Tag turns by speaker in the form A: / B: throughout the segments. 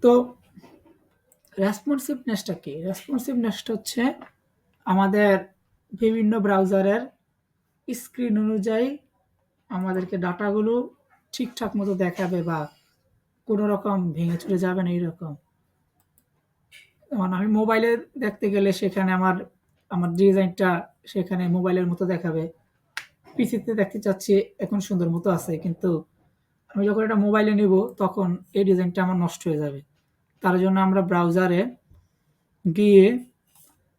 A: তো রেসপন্সিভনেসটা কি? রেসপন্সিভনেসটা হচ্ছে আমাদের বিভিন্ন ব্রাউজারের স্ক্রিন অনুযায়ী আমাদেরকে ডাটাগুলো ঠিকঠাক মতো দেখাবে বা কোনো রকম ভেঙে চুরে যাবে না এইরকম। যেমন আমি মোবাইলে দেখতে গেলে সেখানে আমার ডিজাইনটা সেখানে মোবাইলের মতো দেখাবে। পিসিতে দেখতে চাচ্ছি এখন সুন্দর মতো আছে, কিন্তু আমি যখন এটা মোবাইলে নিব তখন এই ডিজাইনটা আমার নষ্ট হয়ে যাবে। তার জন্য আমরা ব্রাউজারে গিয়ে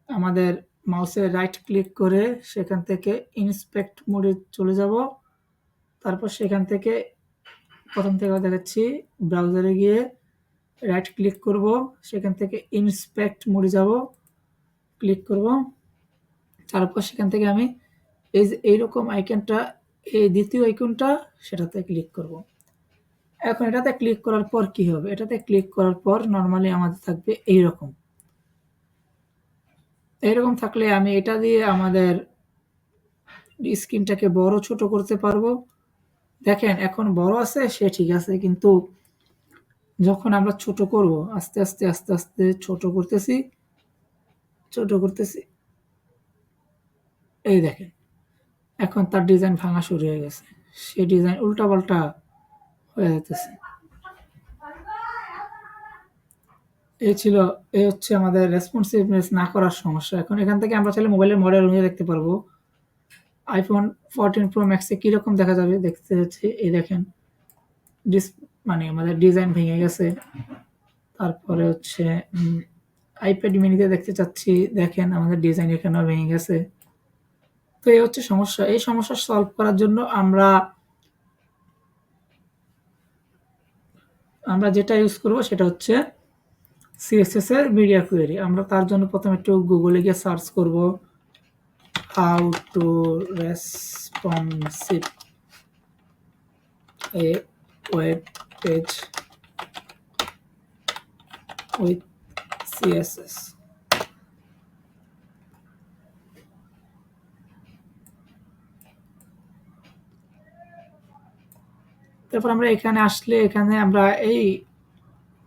A: আমাদের মাউসে রাইট ক্লিক করে সেখান থেকে ইন্সপেক্ট মোডে চলে যাব। তারপর সেখান থেকে প্রথম থেকে দেখাচ্ছি, ব্রাউজারে গিয়ে রাইট ক্লিক করব, সেখান থেকে ইন্সপেক্ট মোডে যাব, ক্লিক করব। তারপর সেখান থেকে আমি এই যে এইরকম আইকনটা, এই দ্বিতীয় আইকনটা, সেটাতে ক্লিক করব। এখন এটাতে ক্লিক করার পর কি হবে? এটাতে ক্লিক করার পর নর্মালি আমাদের থাকবে এইরকম। এইরকম থাকলে আমি এটা দিয়ে আমাদের স্ক্রিনটাকে বড় ছোট করতে পারবো। দেখেন এখন বড় আছে, সে ঠিক আছে, কিন্তু যখন আমরা ছোট করব, আস্তে আস্তে আস্তে আস্তে ছোট করতেছি, ছোট করতেছি, এই দেখেন এখন তার ডিজাইন ভাঙা শুরু হয়ে গেছে, সে ডিজাইন উল্টাপাল্টা হয়ে যেতেছে। এই হচ্ছে আমাদের রেসপন্সিভনেস না করার সমস্যা। এখন এখান থেকে আমরা চাইলে মোবাইলের মডেল অনুযায়ী দেখতে পারবো আইফোন 14 প্রো ম্যাক্সে কীরকম দেখা যাবে। দেখতে যাচ্ছে, এই দেখেন মানে আমাদের ডিজাইন ভেঙে গেছে। তারপরে হচ্ছে আইপ্যাড মিনিতে দেখতে চাচ্ছি, দেখেন আমাদের ডিজাইন এখানেও ভেঙে গেছে। তো এই হচ্ছে সমস্যা। এই সমস্যা সলভ করার জন্য আমরা যেটা ইউজ করব সেটা হচ্ছে সিএসএস এর মিডিয়া কোয়েরি। আমরা তার জন্য প্রথমে একটু গুগলে গিয়ে সার্চ করব how to responsive A web page with CSS. তারপর আমরা এখানে আসলে এখানে আমরা এই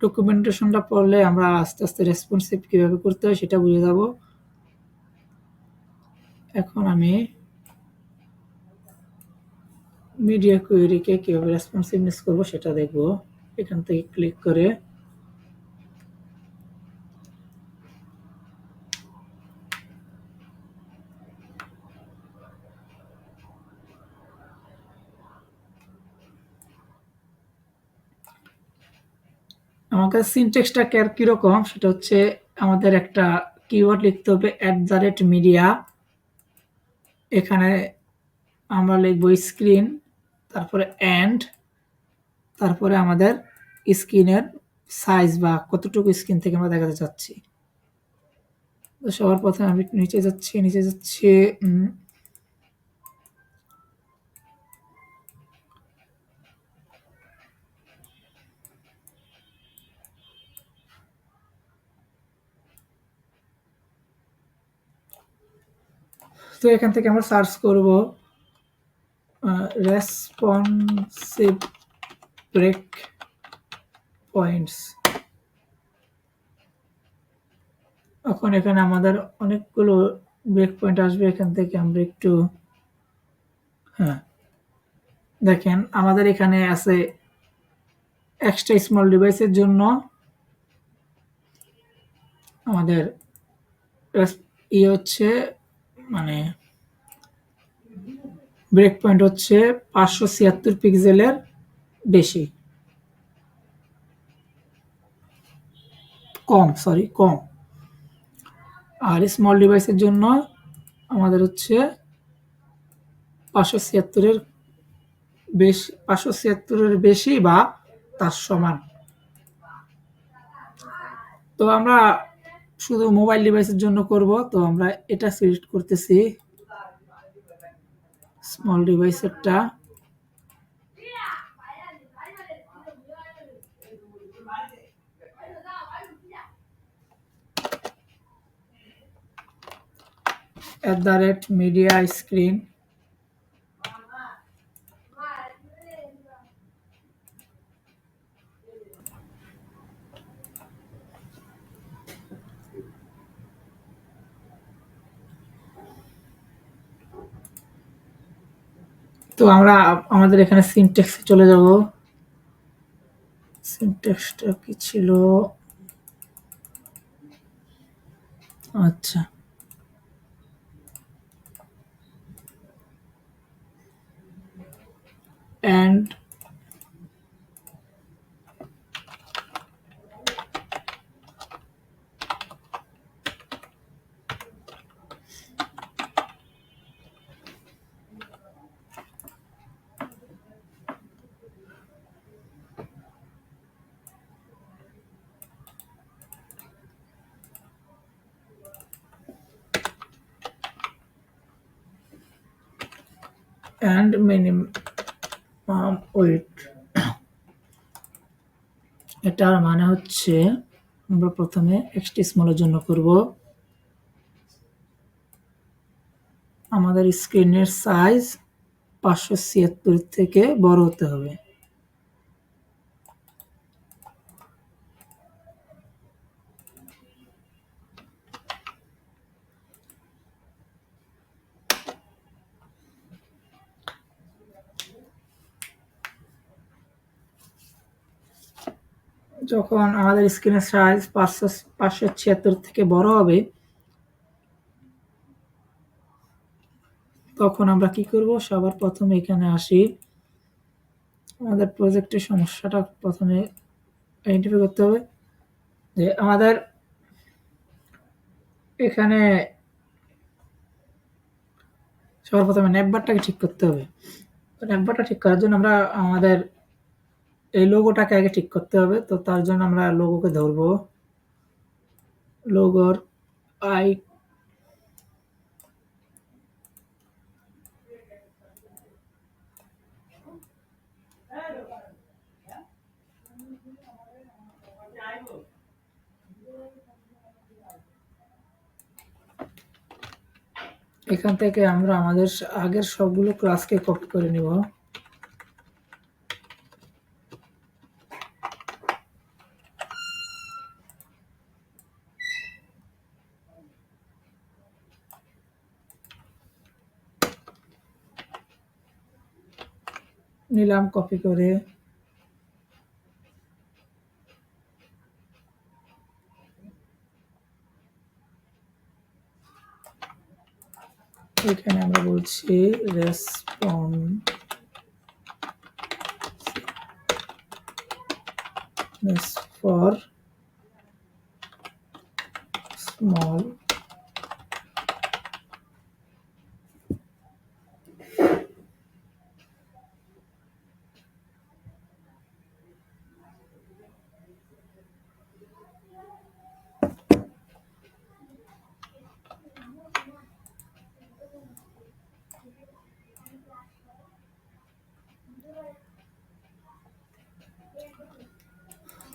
A: ডকুমেন্টেশনটা পড়লে আমরা আস্তে আস্তে রেসপন্সিভ কীভাবে করতে হয় সেটা বুঝে যাব। এখন আমি মিডিয়া কোয়েরিকে কীভাবে রেসপন্সিভনেস করব সেটা দেখব। এখান থেকে ক্লিক করে আমার কাছে সিনট্যাক্সটা কীরকম সেটা হচ্ছে আমাদের একটা কিওয়ার্ড লিখতে হবে @media। এখানে আমরা লিখব স্ক্রিন, তারপরে তারপরে আমাদের স্ক্রিনের সাইজ বা কতটুকু স্ক্রিন থেকে আমরা দেখাতে চাচ্ছি। তো সবার প্রথমে আমি নিচে যাচ্ছি তো এখান থেকে আমরা সার্চ করব রেসপন্সিভ ব্রেক পয়েন্টস। এখন এখানে আমাদের অনেকগুলো ব্রেক পয়েন্ট আসবে। এখান থেকে আমরা একটু দেখেন আমাদের এখানে আছে এক্সট্রা স্মল ডিভাইসের জন্য আমাদের হচ্ছে মানে ব্রেক পয়েন্ট হচ্ছে 576 পিক্সেলের বেশি, কম। আর স্মল ডিভাইসের জন্য আমাদের হচ্ছে 576-এর বেশি বা তার সমান। তো আমরা শুধু মোবাইল ডিভাইসের জন্য করব, তো আমরা এটা সিলেক্ট করতেছি, স্মল ডিভাইসেরটা। @media screen তো আমরা আমাদের এখানে সিনট্যাক্সে চলে যাব। সিনট্যাক্সটা কি ছিল? আচ্ছা, অ্যান্ড মিনিমাম ওয়েট। এটার মানে হচ্ছে আমরা প্রথমে এক্সটি স্মলের জন্য করব। আমাদের স্ক্রিনের সাইজ 576 থেকে বড় হতে হবে। যখন আমাদের স্ক্রিনের সাইজ 576 থেকে বড় হবে, তখন আমরা কি করব? সবার প্রথমে এখানে আসি। আমাদের প্রজেক্টের সমস্যাটা প্রথমে আইডেন্টিফাই করতে হবে যে আমাদের এখানে সবার প্রথমে নেটবারটাকে ঠিক করতে হবে। তো নেটবারটা ঠিক করার জন্য আমরা আমাদের এই লোগোটাকে আগে ঠিক করতে হবে। তো তার জন্য আমরা লোগোকে ধরবো। লোগোর আই এখান থেকে আমরা আমাদের আগের সবগুলো ক্লাসকে কপি করে নিব। নিলাম কপি করে। এখানে আমরা বলছি রেসপন্স ফর স্মল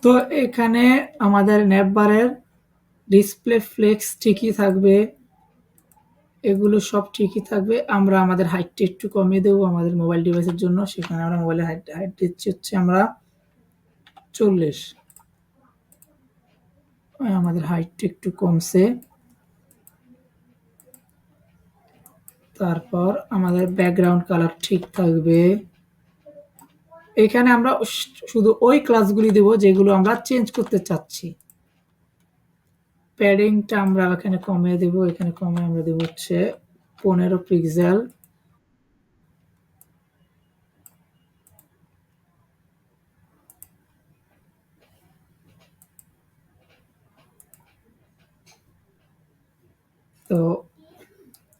A: তো এখানে আমাদের নেটবারের ডিসপ্লে ফ্লেক্স ঠিকই থাকবে, এগুলো সব ঠিকই থাকবে। আমরা আমাদের হাইটটা একটু কমিয়ে দেবো আমাদের মোবাইল ডিভাইসের জন্য। সেখানে আমরা মোবাইলের হাইট দিচ্ছি হচ্ছে আমরা 40। আমাদের হাইটটা একটু কমছে। তারপর আমাদের ব্যাকগ্রাউন্ড কালার ঠিক থাকবে। এখানে আমরা শুধু ওই ক্লাসগুলি দেব যেগুলো আমরা চেঞ্জ করতে চাচ্ছি। প্যাডিংটা আমরা এখানে কমিয়ে দেব। এখানে কমিয়ে আমরা দেব হচ্ছে 15 পিক্সেল। তো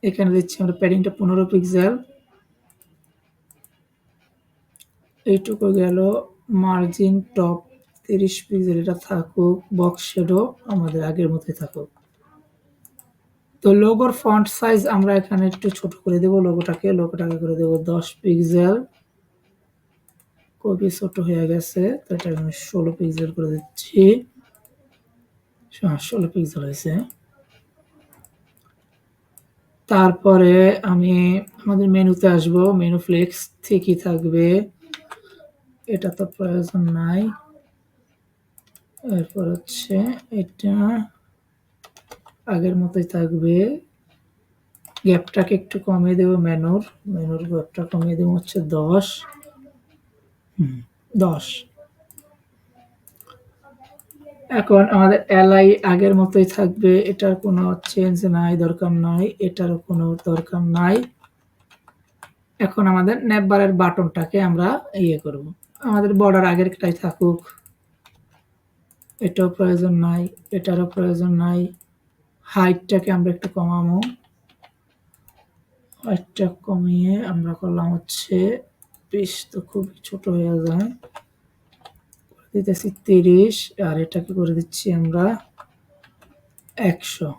A: এখানে দিচ্ছি আমরা প্যাডিংটা 15 পিক্সেল। এইটুকু গেল। মার্জিন টপ 30 পিক্সেল, এটা থাকুক। বক্স শেডো আমাদের আগের মতোই থাকুক। তো লোগোর ফন্ট সাইজ আমরা এখানে একটু ছোট করে দেব। লোগোটাকে করে দেব 10 পিক্সেল। খুবই ছোট হয়ে গেছে, তো এটা আমি 16 পিক্সেল করে দিচ্ছি। 16 পিক্সেল হয়েছে। তারপরে আমি আমাদের মেনুতে আসব। মেনু ফ্লেক্স ঠিকই থাকবে, এটা তো প্রয়োজন নাই। এরপর হচ্ছে এটা আগের মতোই থাকবে। গ্যাপটাকে একটু কমিয়ে দেবো, মেনুর গ্যাপটা কমিয়ে দেবো হচ্ছে 10। 10। এখন আমাদের এলআই আগের মতোই থাকবে, এটার কোনো চেঞ্জ নাই, দরকার নাই, এটারও কোনো দরকার নাই। এখন আমাদের নেভবারের বাটনটাকে আমরা ইয়ে করব, আমাদের বর্ডার আগেরটাই থাকুক, এটাও প্রয়োজন নাই, এটারও প্রয়োজন নাই। হাইটটাকে আমরা একটু কমাবো, হাইটটা কমিয়ে আমরা করলাম হচ্ছে 20, তো খুব ছোট হয়ে যায়, দিতেছি 30, আর এটাকে করে দিচ্ছি আমরা 100।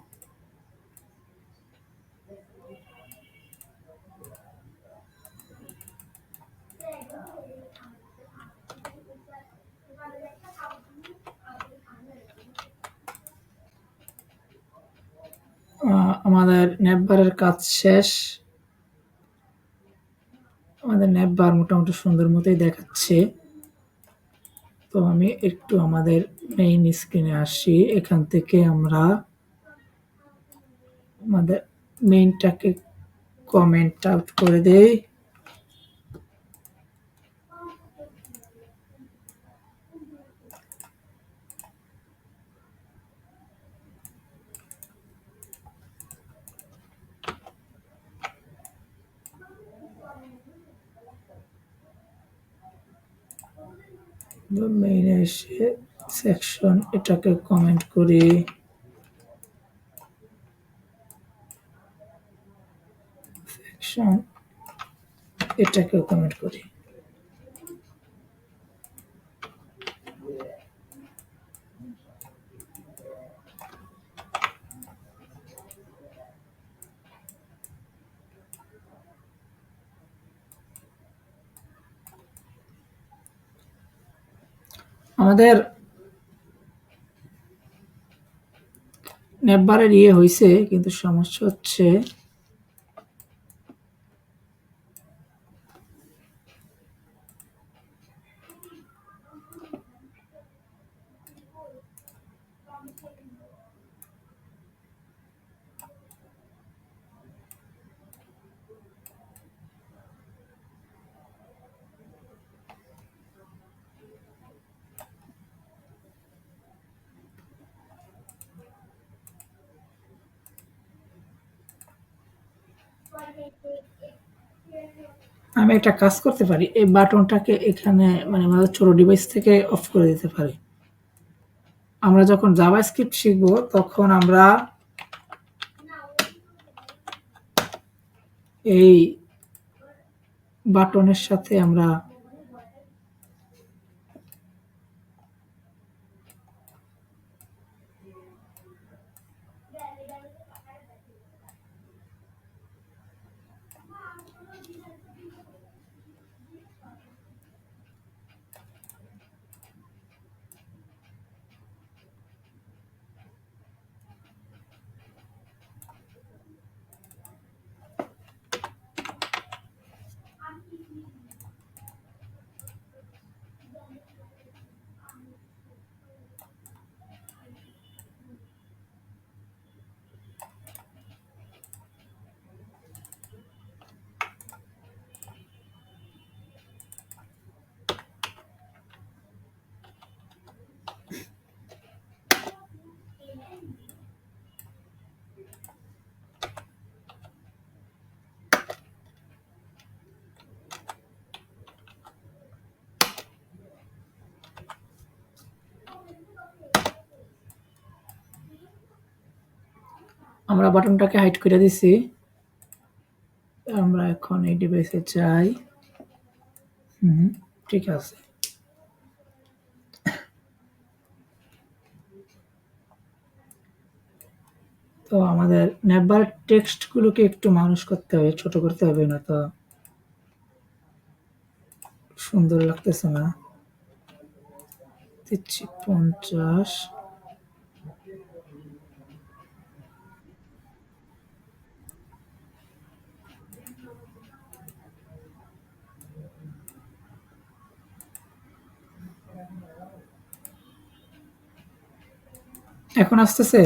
A: আমাদের নেভবারের কাজ শেষ, আমাদের নেভবার মোটামুটি সুন্দর মতোই দেখাচ্ছে। তো আমি একটু আমাদের মেইন স্ক্রিনে আসি, এখান থেকে আমরা আমাদের মেইনটাকে কমেন্ট আউট করে দেই। মেইনে এসে সেকশন এটাকে কমেন্ট করি, সেকশন এটাকে কমেন্ট করি। আমাদের নেভবারের ইয়ে হয়েছে, কিন্তু সমস্যা হচ্ছে আমি একটা কাজ করতে পারি, এই বাটনটাকে এখানে মানে আমাদের ছোট ডিভাইস থেকে অফ করে দিতে পারি। আমরা যখন জাভাস্ক্রিপ্ট শিখব তখন আমরা এই বাটনের সাথে আমরা বাটনটাকে হাইড করে দিছি। আমরা এখন এই ডিভাইসে যাই। ঠিক আছে। তো আমাদের নেভবার টেক্সটগুলোকে একটু মানুষ করতে হবে, ছোট করতে হবে, না তো সুন্দর লাগতেছে না। দিচ্ছি 50। এখন আসতেছে?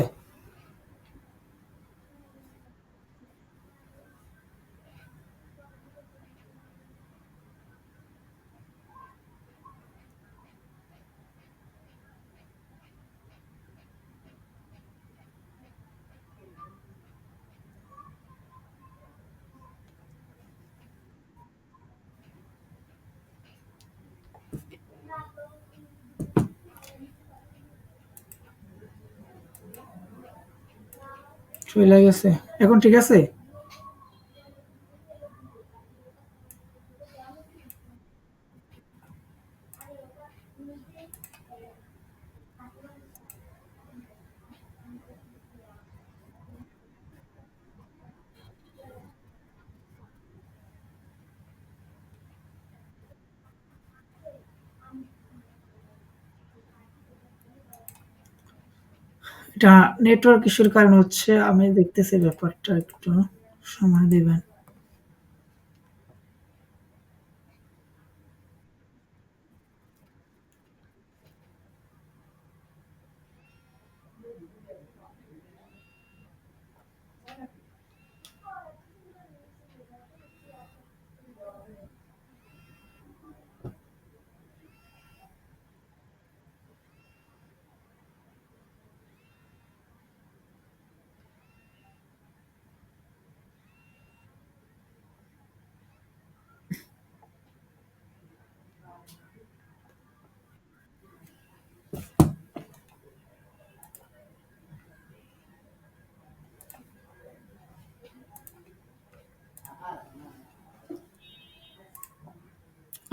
A: চলে গেছে। এখন ঠিক আছে? এটা নেটওয়ার্ক ইস্যুর কারণে হচ্ছে। আমি দেখতেছি ব্যাপারটা, একটু সময় দিবেন।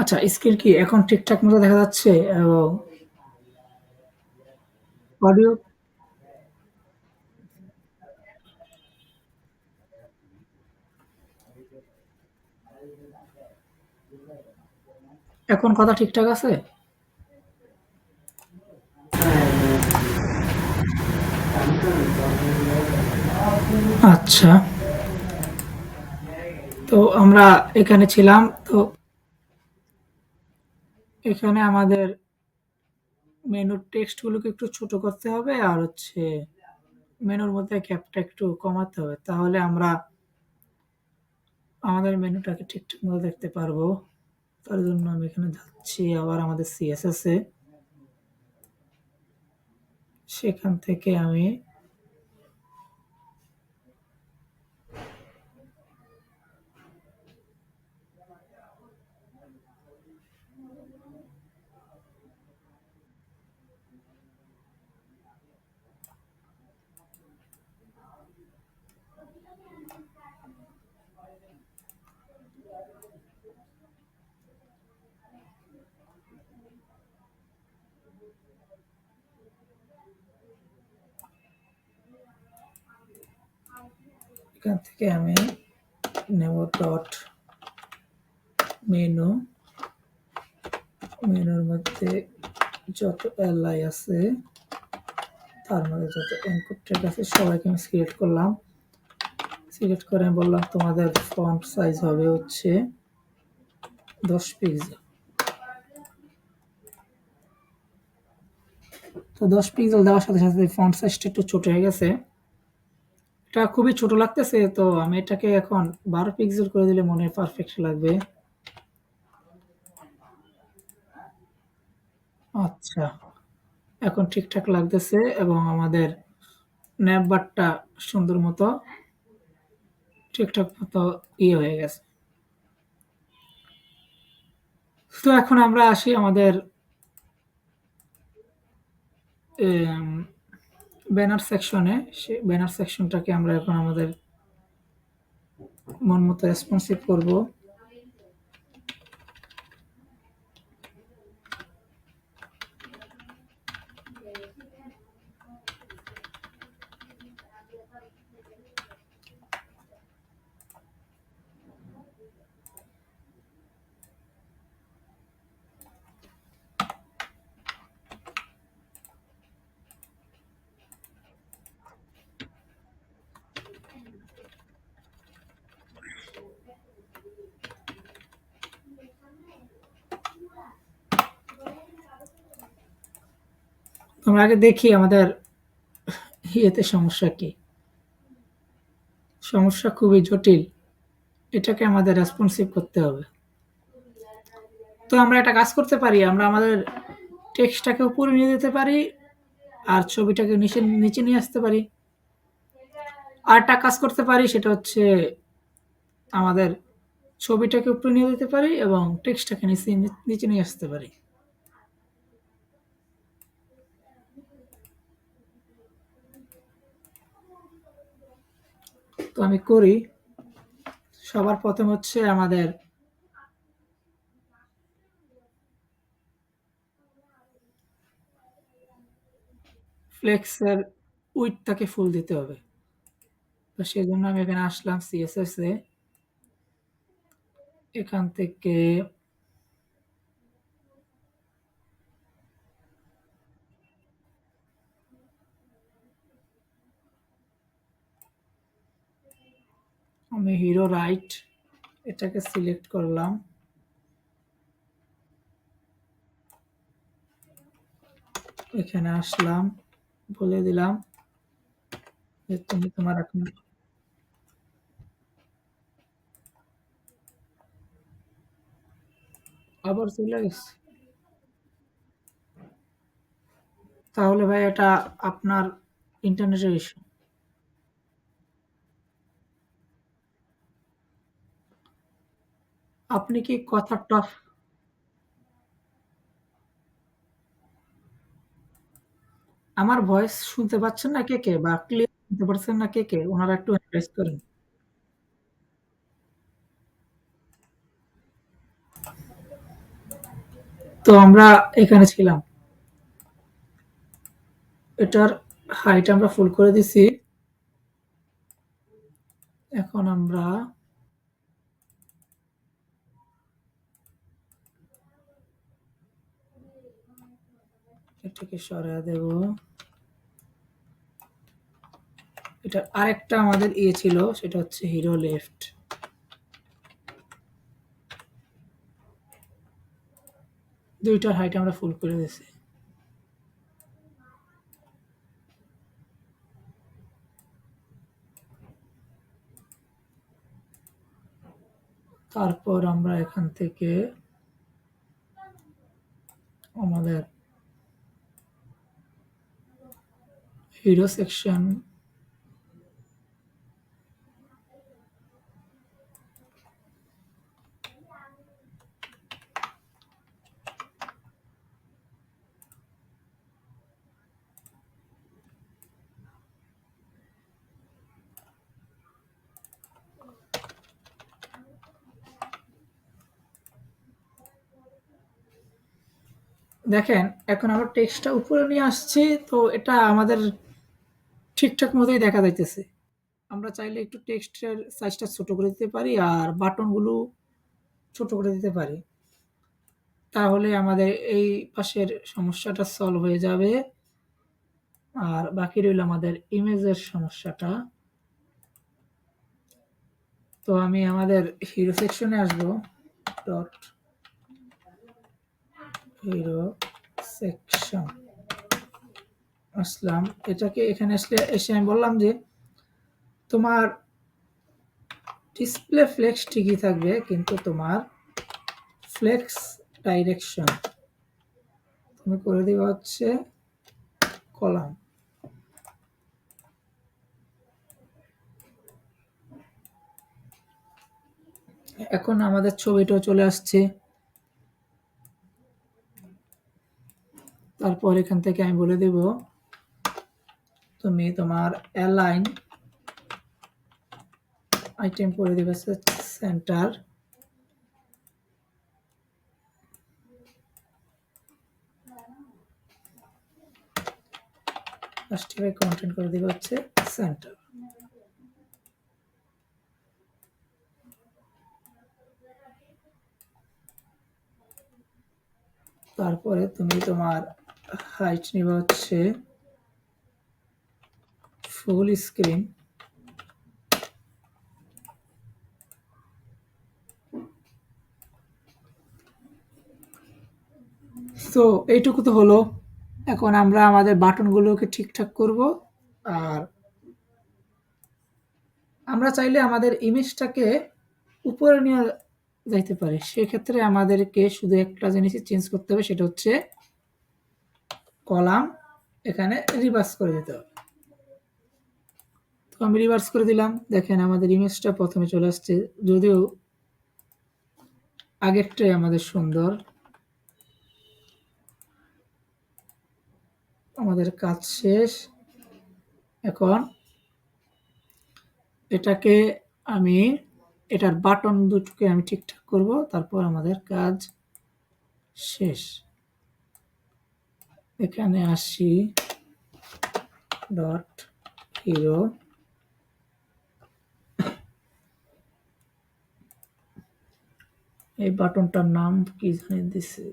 A: আচ্ছা, স্ক্রিন কি এখন ঠিকঠাক মতো দেখা যাচ্ছে? এবং অডিও এখন কথা ঠিকঠাক আছে? আচ্ছা, তো আমরা এখানে ছিলাম। তো এখানে আমাদের মেনুর টেক্সট গুলোকে একটু ছোট করতে হবে, আর হচ্ছে মেনুর মধ্যে গ্যাপটা একটু কমাতে হবে। তাহলে আমরা আমাদের মেনুটাকে ঠিকঠাক মতো দেখতে পারবো। তার জন্য আমি এখানে যাচ্ছি আবার আমাদের সিএসএস এ। সেখান থেকে আমি এখান থেকে আমি নেব ডট মেনু। মেনুর মধ্যে যত এলআই আছে, তার মধ্যে যত ইনপুট ট্যাগ আছে সবাইকে আমি সিলেক্ট করলাম। সিলেক্ট করে আমি বললাম তোমাদের ফন্ট সাইজ হবে হচ্ছে 10 পিক্সেল। তো 10 পিক্সেল দেওয়ার সাথে সাথে ফন্ট সাইজটা একটু ছোট হয়ে গেছে। এটা খুবই ছোট লাগতেছে, তো আমি এটাকে এখন 12 পিক্সেল করে দিলে মনে হয় পারফেক্ট লাগবে। আচ্ছা, এখন ঠিকঠাক লাগতেছে এবং আমাদের ন্যাপ বারটা সুন্দর মতো ঠিকঠাক মতো হয়ে গেছে। তো এখন আমরা আসি আমাদের ব্যানার সেকশনে। সে ব্যানার সেকশনটাকে আমরা এখন আমাদের মন মতো রেসপন্সিভ করব। আমরা আগে দেখি আমাদের ইয়েতে সমস্যা কি। সমস্যা খুবই জটিল। এটাকে আমাদের রেসপন্সিভ করতে হবে। তো আমরা একটা কাজ করতে পারি, আমরা আমাদের টেক্সটটাকে উপরে নিয়ে যেতে পারি, আর ছবিটাকে নিচে নিচে নিয়ে আসতে পারি। আর একটা কাজ করতে পারি, সেটা হচ্ছে আমাদের ছবিটাকে উপরে নিয়ে যেতে পারি এবং টেক্সটটাকে নিচে নিচে নিয়ে আসতে পারি। তো আমি করি। সবার প্রথম হচ্ছে আমাদের ফ্লেক্সের উইডথটাকে ফুল দিতে হবে। তো সেজন্য আমি এখানে আসলাম সিএসএস এ। এখান থেকে আমি হিরো রাইট এটাকে সিলেক্ট করলাম। এখানে আসলাম, বলে দিলাম যে তুমি তোমার এখন আবার চলে গেছে। তাহলে ভাই এটা আপনার ইন্টারনেটের ইস্যু। আপনি কি কথাটা আমার ভয়েস শুনতে পাচ্ছেন না কে, কে? বা ক্লিয়ার শুনতে পারছেন না কে, কে? উনারা একটু এনালাইজ করেন। তো আমরা এখানে ছিলাম। এটার হাইট আমরা ফুল করে দিছি। এখন আমরা এটাকে সরায় দেব। এটা আরেকটা আমাদের ইয়ে ছিল, সেটা হচ্ছে হিরো লেফট। দুইটার হাইট আমরা ফুল করে দিছি। তারপর আমরা এখান থেকে আমাদের হিরো সেকশন দেখেন, এখন আমরা টেক্সটটা উপরে নিয়ে আসছি। তো এটা আমাদের ঠিকঠাক মতোই দেখা যাইতেছে। আমরা চাইলে একটু টেক্সটের সাইজটা ছোট করে দিতে পারি আর বাটনগুলো ছোট করে দিতে পারি। তাহলে আমাদের এই পাশের সমস্যাটা সলভ হয়ে যাবে। আর বাকি রইল আমাদের ইমেজের সমস্যাটা। তো আমি আমাদের হিরো সেকশনে আসবো। ডট হিরো সেকশন আসলাম। এটাকে এখানে আসলে এসে আমি বললাম যে তোমার ডিসপ্লে ফ্লেক্স ঠিকই থাকবে, কিন্তু তোমার ফ্লেক্স ডাইরেকশন তুমি করে দিবা হচ্ছে কলাম। এখন আমাদের ছবিটাও চলে আসছে। তারপর এখান থেকে আমি বলে দেব তুমি তোমার অ্যালাইন আইটেম করে দেবে সেন্টার। জাস্টিফাই কন্টেন্ট করে দেবে হচ্ছে সেন্টার। তারপরে তুমি তোমার হাইট নিবে হচ্ছে ফুল স্ক্রিন। তো এইটুকু তো হলো। এখন আমরা আমাদের বাটনগুলোকে ঠিকঠাক করব। আর আমরা চাইলে আমাদের ইমেজটাকে উপরে নিয়ে যাইতে পারি। সেক্ষেত্রে আমাদেরকে শুধু একটা জিনিসই চেঞ্জ করতে হবে, সেটা হচ্ছে কলাম এখানে রিভার্স করে দিতে হবে। তো আমি রিভার্স করে দিলাম। দেখেন আমাদের ইমেজটা প্রথমে চলে আসছে, যদিও আগেরটাই আমাদের সুন্দর। আমাদের কাজ শেষ। এখন এটাকে আমি এটার বাটন দুটোকে আমি ঠিকঠাক করব, তারপর আমাদের কাজ শেষ। এখানে আসি, ডট হিরো, এই বাটনটার নাম কি জানি দিছে,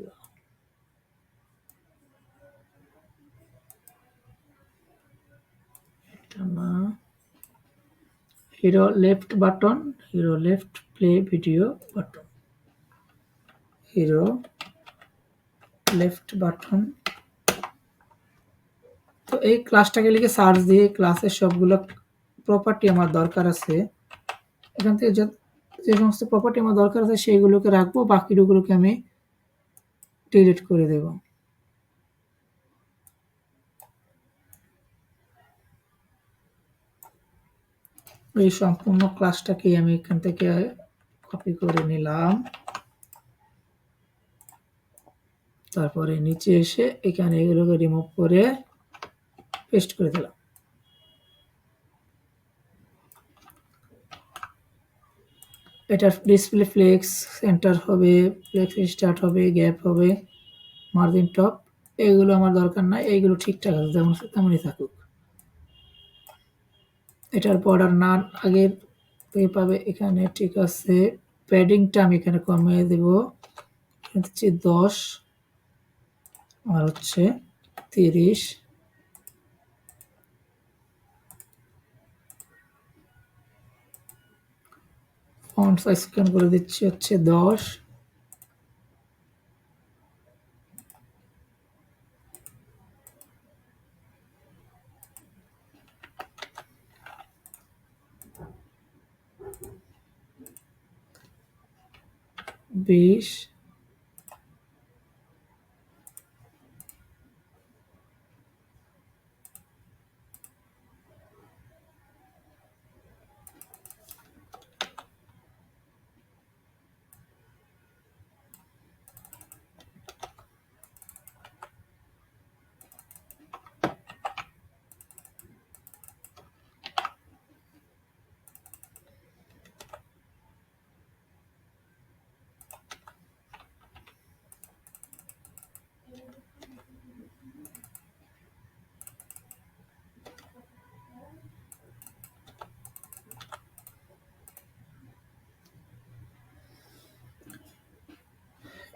A: এটা না, hero left button, hero left play video button, hero left button. তো এই ক্লাসটাকে লিখে সার্চ দিয়ে ক্লাসের সবগুলো প্রপার্টি আমার দরকার আছে, এখান থেকে যে সমস্ত প্রপার্টি আমার দরকার আছে সেইগুলোকে রাখবো, বাকিগুলোকে আমি ডিলিট করে দেব। এই সম্পূর্ণ ক্লাসটাকে আমি এখান থেকে কপি করে নিলাম, তারপরে নিচে এসে এখানে এগুলোকে রিমুভ করে পেস্ট করে দিলাম। এটা ডিসপ্লে ফ্লেক্স সেন্টার হবে, ফ্লেক্স স্টার্ট হবে, গ্যাপ হবে, মার্জিন টপ, এগুলো আমার দরকার নাই, এইগুলো ঠিকঠাক আছে যেমন তেমনই থাকুক। এটার বর্ডার না আগের থেকে পাবে, এখানে ঠিক আছে। প্যাডিংটা আমি এখানে কমিয়ে দেব, হচ্ছে 10 আর হচ্ছে 30। ফন্ট সাইজ স্ক্যান করে দিচ্ছি হচ্ছে 10। বিশ,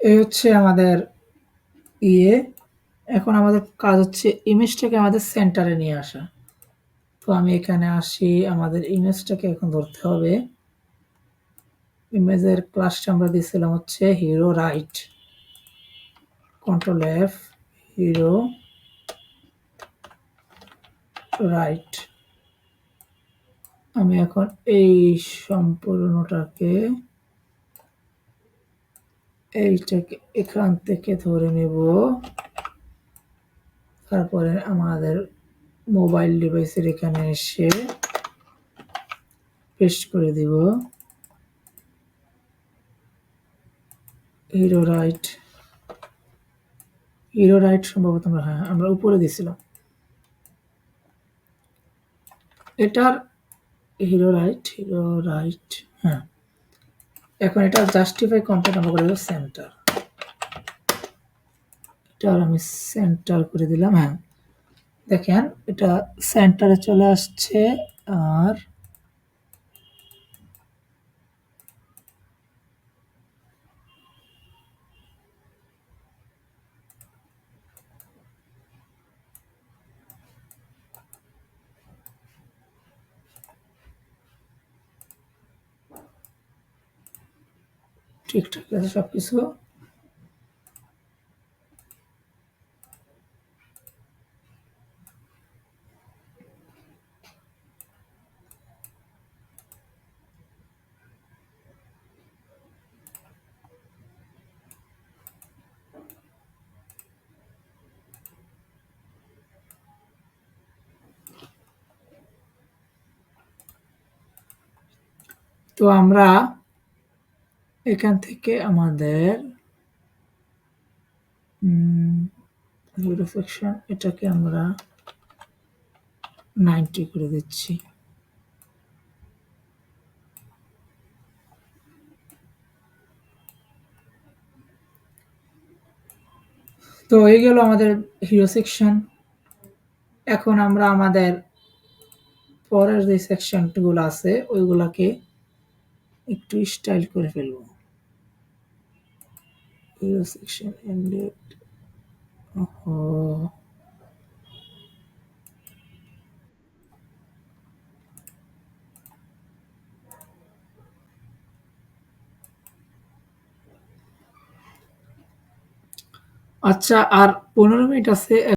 A: এই হচ্ছে আমাদের ইয়ে। এখন আমাদের কাজ হচ্ছে ইমেজটাকে আমাদের সেন্টারে নিয়ে আসা। তো আমি এখানে আসি, আমাদের ইমেজটাকে এখন ধরতে হবে। ইমেজের ক্লাসটা আমরা দিয়েছিলাম হচ্ছে hero right, control F, hero right. আমি এখন এই সম্পূর্ণটাকে এইটাকে এখান থেকে ধরে নেব, তারপরে আমাদের মোবাইল ডিভাইসের এখানে এসে পেস্ট করে দিব হিরো রাইট। হিরো রাইট সম্ভবত আমরা উপরে দিছিলাম এটার, হিরো রাইট, হিরো রাইট, হ্যাঁ। এখন এটা জাস্টিফাই কন্টেন্ট আমরা করে দেবো সেন্টার, এটা আমি সেন্টার করে দিলাম। হ্যাঁ, দেখেন এটা সেন্টারে চলে আসছে। আর ঠিকঠাক আছে সবকিছু। তো আমরা এখান থেকে আমাদের সেকশন এটাকে আমরা 90 করে দিচ্ছি। তো এই গেল আমাদের হিরো সেকশন। এখন আমরা আমাদের পরের যে সেকশনগুলো আছে ওইগুলাকে একটু স্টাইল করে ফেলবো। Hero section ended. ওহো! আচ্ছা, আর ১৫ মিনিট আছে।